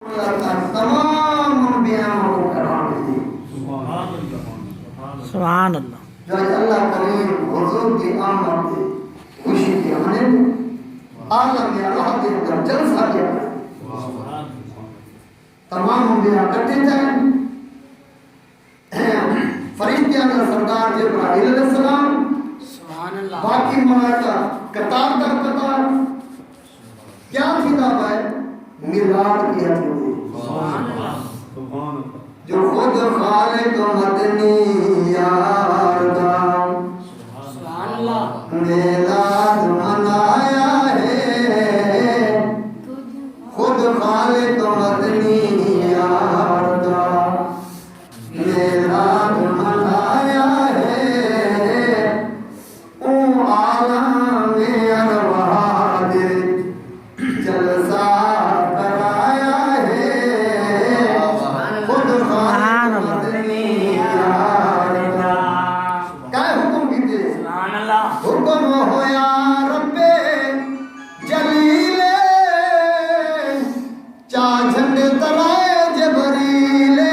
تمام انبیاء کو کرام دی سبحان اللہ. جو اللہ کریم حضور کی آمد دی خوشی کی ہونے عالم اللہ کے اندر جلسہ کیا تمام انبیاء اکٹھے تھے فرشتیاں کا سردار جبرائیل علیہ السلام باقی ملائکہ قطار در قطار کیا تھی دعوت میلاد کیا تھی جو خود خالق مدنی یاردا میلاد منایا ہے خود خالق مدنی یاردا میلاد منایا ہے او عالم ارواح دے جلسہ کرایا ہے خود خالق مدنی یاردا کیا حکم کیتے حکم ہو یا رب جلی